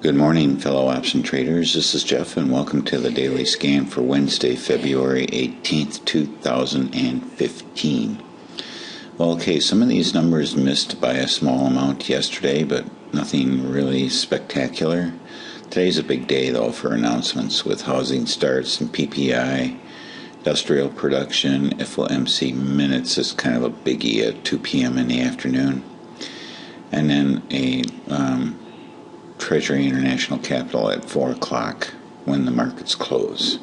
Good morning, fellow option traders. This is Jeff, and welcome to the daily scan for Wednesday, February 18th, 2015. Well, okay, some of these numbers missed by a small amount yesterday, but nothing really spectacular. Today's a big day, though, for announcements with housing starts and PPI, industrial production, FOMC minutes is kind of a biggie at 2 p.m. in the afternoon. And then a Treasury International Capital at 4 o'clock when the markets close.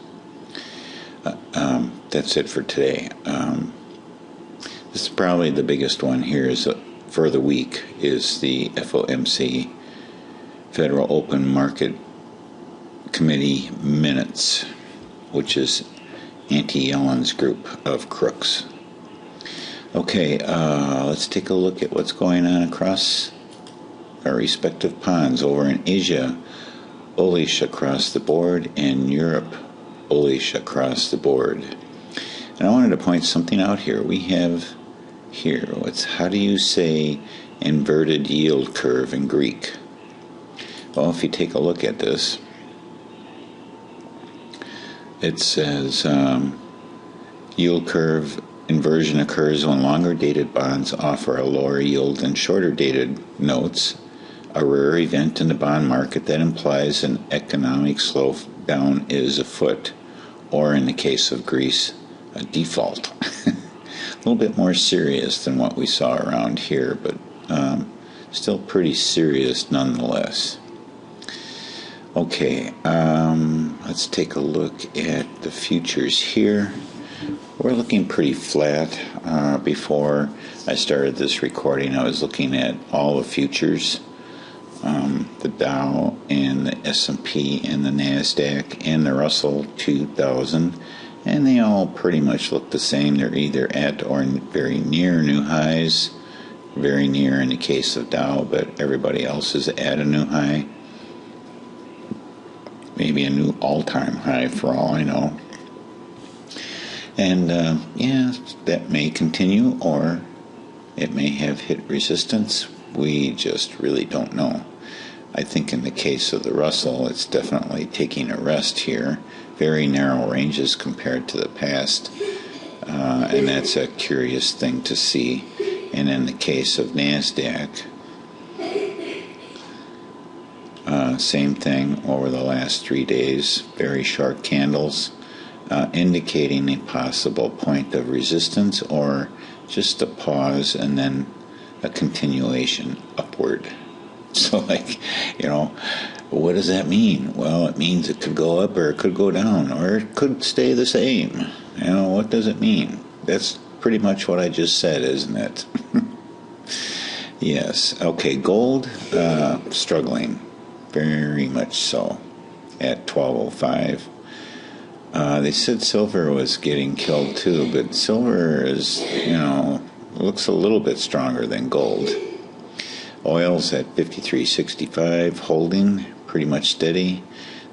That's it for today. This is probably the biggest one here is for the week is the FOMC Federal Open Market Committee minutes, which is Auntie Yellen's group of crooks. Okay, let's take a look at what's going on across our respective ponds. Over in Asia, bullish across the board, and Europe, bullish across the board. And I wanted to point something out here. We have here, how do you say inverted yield curve in Greek? Well, if you take a look at this, it says yield curve inversion occurs when longer dated bonds offer a lower yield than shorter dated notes, a rare event in the bond market that implies an economic slowdown is afoot, or in the case of Greece, a default. A little bit more serious than what we saw around here, but still pretty serious nonetheless. Okay, let's take a look at the futures here. We're looking pretty flat. Before I started this recording, I was looking at all the futures, the Dow and the S&P and the NASDAQ and the Russell 2000, and they all pretty much look the same. They're either at or very near new highs, very near in the case of Dow, but everybody else is at a new high, maybe a new all-time high for all I know. And that may continue, or it may have hit resistance. We just really don't know. I think in the case of the Russell, it's definitely taking a rest here. Very narrow ranges compared to the past, and that's a curious thing to see. And in the case of NASDAQ, same thing over the last 3 days. Very short candles, indicating a possible point of resistance or just a pause and then a continuation upward. So, what does that mean? Well, it means it could go up or it could go down or it could stay the same. What does it mean? That's pretty much what I just said, isn't it? Yes. Okay, gold, struggling. Very much so at 1205. They said silver was getting killed too, but silver is, looks a little bit stronger than gold. Oil's at 53.65, holding pretty much steady.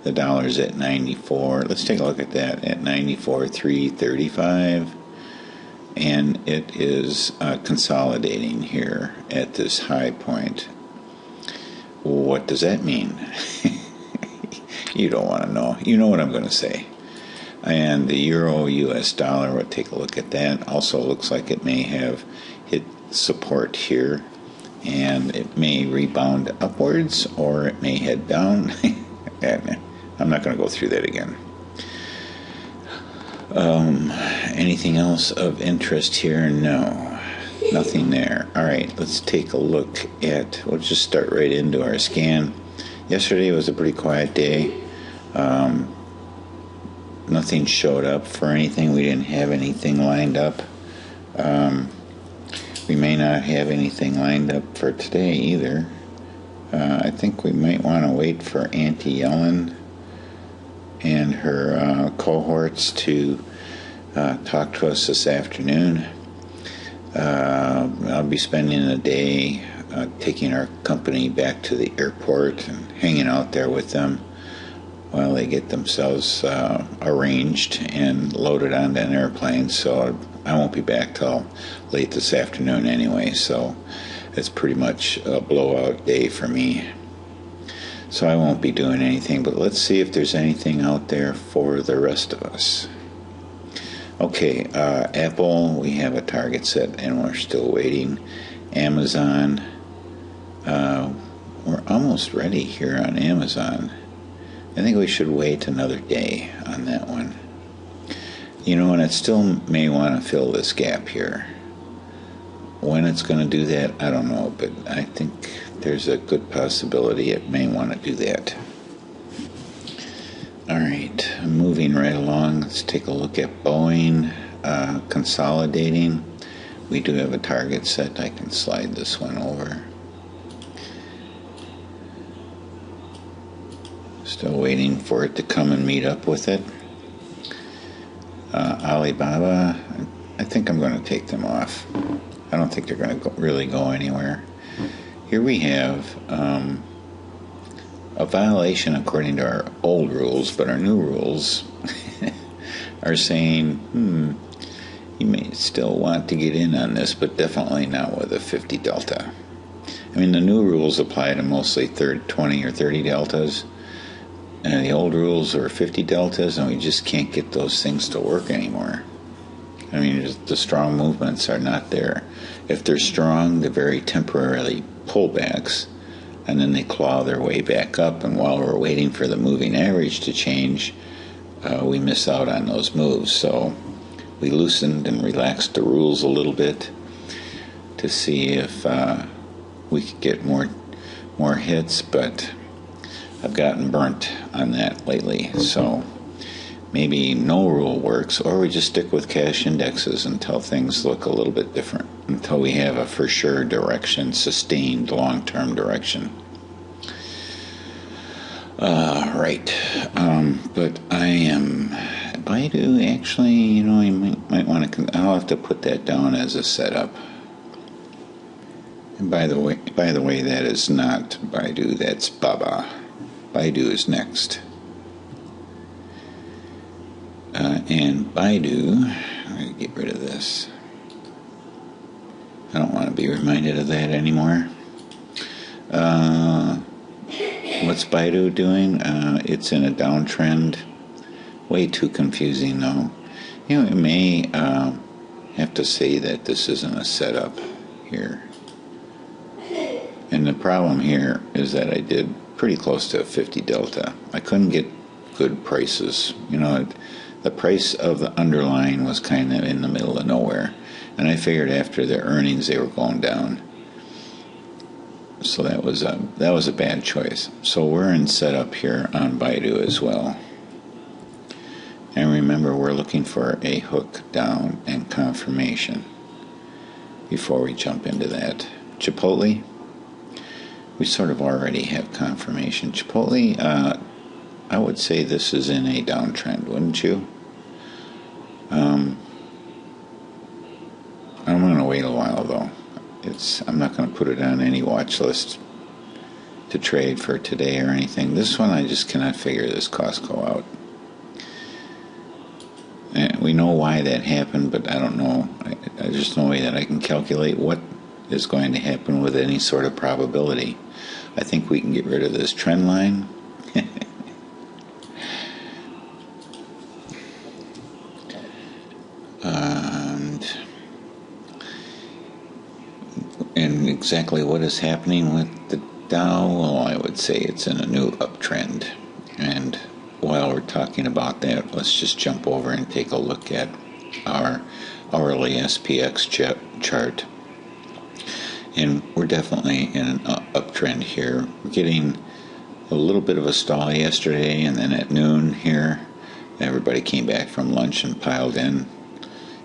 The dollar's at 94. Let's take a look at that at 94.335, and it is consolidating here at this high point. What does that mean? You don't want to know. You know what I'm going to say. And the euro US dollar, we'll take a look at that. Also looks like it may have hit support here, and it may rebound upwards or it may head down. I'm not going to go through that again. Anything else of interest here? No, nothing there. All right, let's take a look at, we'll just start right into our scan. Yesterday was a pretty quiet day. Nothing showed up for anything. We didn't have anything lined up. We may not have anything lined up for today either. I think we might want to wait for Auntie Yellen and her cohorts to talk to us this afternoon. I'll be spending the day taking our company back to the airport and hanging out there with them while they get themselves arranged and loaded onto an airplane. So I won't be back till late this afternoon anyway, so it's pretty much a blowout day for me. So I won't be doing anything, but let's see if there's anything out there for the rest of us. Okay, Apple, we have a target set and we're still waiting. Amazon, we're almost ready here on Amazon. I think we should wait another day on that one. You know, and it still may want to fill this gap here. When it's going to do that, I don't know, but I think there's a good possibility it may want to do that. All right, moving right along, let's take a look at Boeing consolidating. We do have a target set. I can slide this one over. Still waiting for it to come and meet up with it. Alibaba, I think I'm going to take them off. I don't think they're going to really go anywhere. Here we have a violation according to our old rules, but our new rules are saying, you may still want to get in on this, but definitely not with a 50 delta. I mean, the new rules apply to mostly 20 or 30 deltas, and the old rules are 50 deltas, and we just can't get those things to work anymore. I mean, the strong movements are not there. If they're strong, they're very temporarily pullbacks, and then they claw their way back up, and while we're waiting for the moving average to change, we miss out on those moves. So we loosened and relaxed the rules a little bit to see if we could get more hits, but I've gotten burnt on that lately. So maybe no rule works, or we just stick with cash indexes until things look a little bit different, until we have a for sure direction, sustained long-term direction. Right. But I am BIDU. Actually, you know, you might want to. I'll have to put that down as a setup. And by the way, that is not BIDU. That's Baba. BIDU is next. And BIDU, I'm going to get rid of this. I don't want to be reminded of that anymore. What's BIDU doing? It's in a downtrend. Way too confusing, though. You know, it may have to say that this isn't a setup here. And the problem here is that I did pretty close to a 50 delta. I couldn't get good prices. You know, the price of the underlying was kind of in the middle of nowhere. And I figured after their earnings they were going down. So that was a bad choice. So we're in setup here on BIDU as well. And remember, we're looking for a hook down and confirmation before we jump into that. Chipotle, we sort of already have confirmation. Chipotle, I would say this is in a downtrend, wouldn't you? I'm going to wait a while, though. I'm not going to put it on any watch list to trade for today or anything. This one, I just cannot figure this Costco out. And we know why that happened, but I don't know. There's no way that I can calculate what is going to happen with any sort of probability. I think we can get rid of this trend line. And exactly what is happening with the Dow? Well, I would say it's in a new uptrend. And while we're talking about that, let's just jump over and take a look at our hourly SPX chart. And we're definitely in an uptrend here. We're getting a little bit of a stall yesterday, and then at noon here, everybody came back from lunch and piled in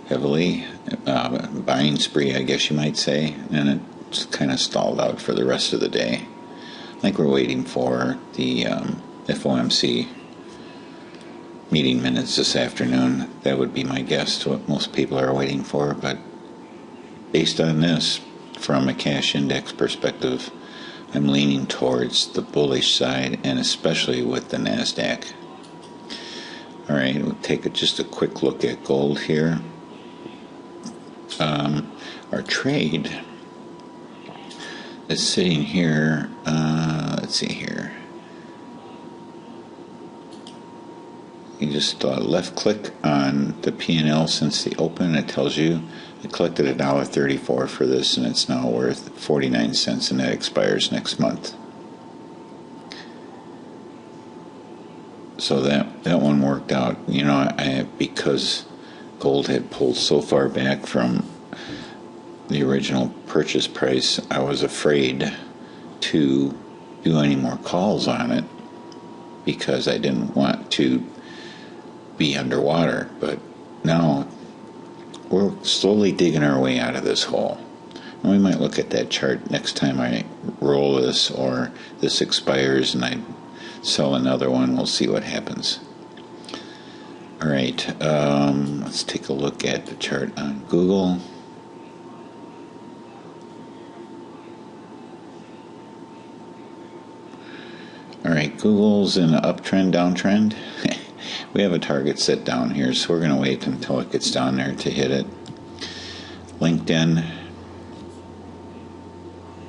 heavily. Buying spree, I guess you might say, and it's kind of stalled out for the rest of the day. I think we're waiting for the FOMC meeting minutes this afternoon. That would be my guess to what most people are waiting for, but based on this, from a cash index perspective, I'm leaning towards the bullish side, and especially with the NASDAQ. All right, we'll take just a quick look at gold here. Our trade is sitting here. Let's see here. you just left click on the P&L since the open. It tells you I collected $1.34 for this, and it's now worth 49 cents, and that expires next month. So that one worked out. You know, because gold had pulled so far back from the original purchase price, I was afraid to do any more calls on it because I didn't want to be underwater. But now we're slowly digging our way out of this hole. And we might look at that chart next time I roll this, or this expires and I sell another one. We'll see what happens. All right, let's take a look at the chart on Google. All right, Google's in an uptrend, downtrend. We have a target set down here, so we're going to wait until it gets down there to hit it. LinkedIn,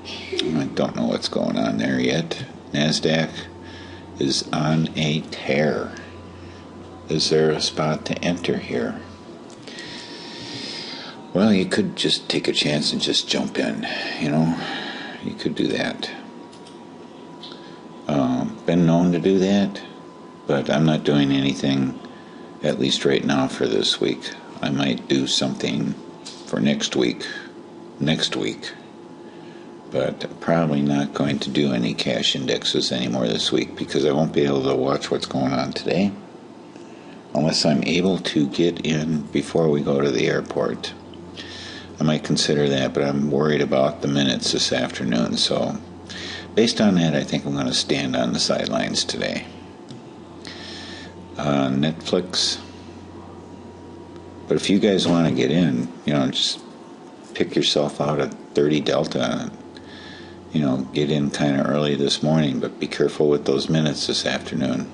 I don't know what's going on there yet. NASDAQ is on a tear. Is there a spot to enter here? Well, you could just take a chance and just jump in, you know. You could do that. Been known to do that, but I'm not doing anything, at least right now, for this week. I might do something for next week, but probably not going to do any cash indexes anymore this week because I won't be able to watch what's going on today unless I'm able to get in before we go to the airport. I might consider that, but I'm worried about the minutes this afternoon, so based on that, I think I'm going to stand on the sidelines today. Netflix. But if you guys want to get in, you know, just pick yourself out at 30 Delta. You know, get in kind of early this morning, but be careful with those minutes this afternoon.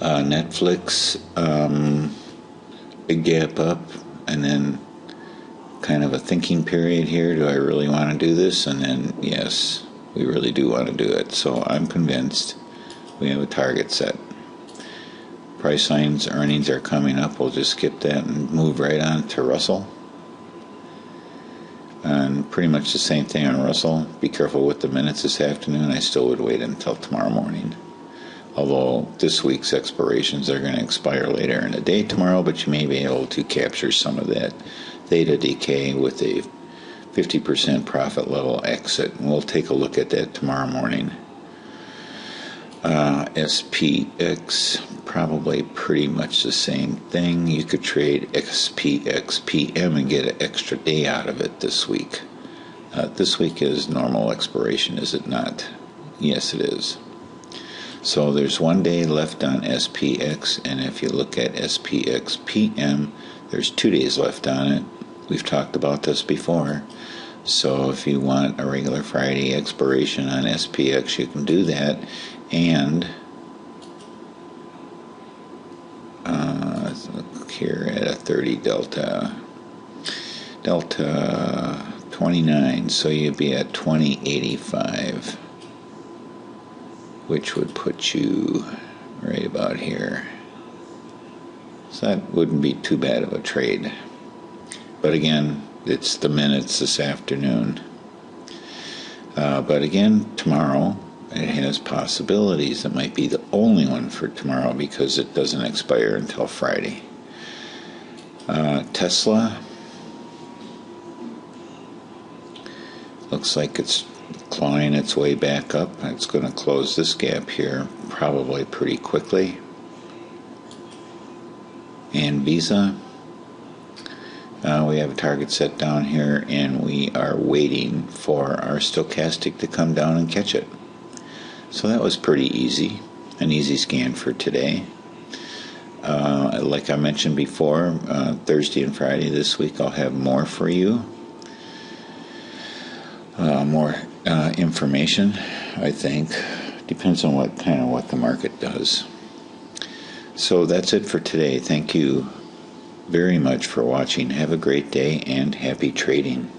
Netflix, big gap up, and then kind of a thinking period here. Do I really want to do this? And then, yes, we really do want to do it. So I'm convinced we have a target set. Price lines, earnings are coming up. We'll just skip that and move right on to Russell. And pretty much the same thing on Russell. Be careful with the minutes this afternoon. I still would wait until tomorrow morning. Although this week's expirations are going to expire later in the day tomorrow, but you may be able to capture some of that theta decay with a 50% profit level exit. And we'll take a look at that tomorrow morning. SPX, probably pretty much the same thing. You could trade SPXPM and get an extra day out of it this week. This week is normal expiration, is it not? Yes, it is. So there's 1 day left on SPX, and if you look at SPXPM, there's 2 days left on it. We've talked about this before. So if you want a regular Friday expiration on SPX, you can do that. And let's look here at a 30 Delta 29, so you'd be at 2085, which would put you right about here. So that wouldn't be too bad of a trade. But again, it's the minutes this afternoon. But again, tomorrow, it has possibilities. It might be the only one for tomorrow because it doesn't expire until Friday. Tesla. Looks like it's clawing its way back up. It's going to close this gap here probably pretty quickly. And Visa. We have a target set down here, and we are waiting for our stochastic to come down and catch it. So that was pretty easy, an easy scan for today. Like I mentioned before, Thursday and Friday this week I'll have more for you. More information, I think. Depends on what the market does. So that's it for today. Thank you very much for watching. Have a great day and happy trading.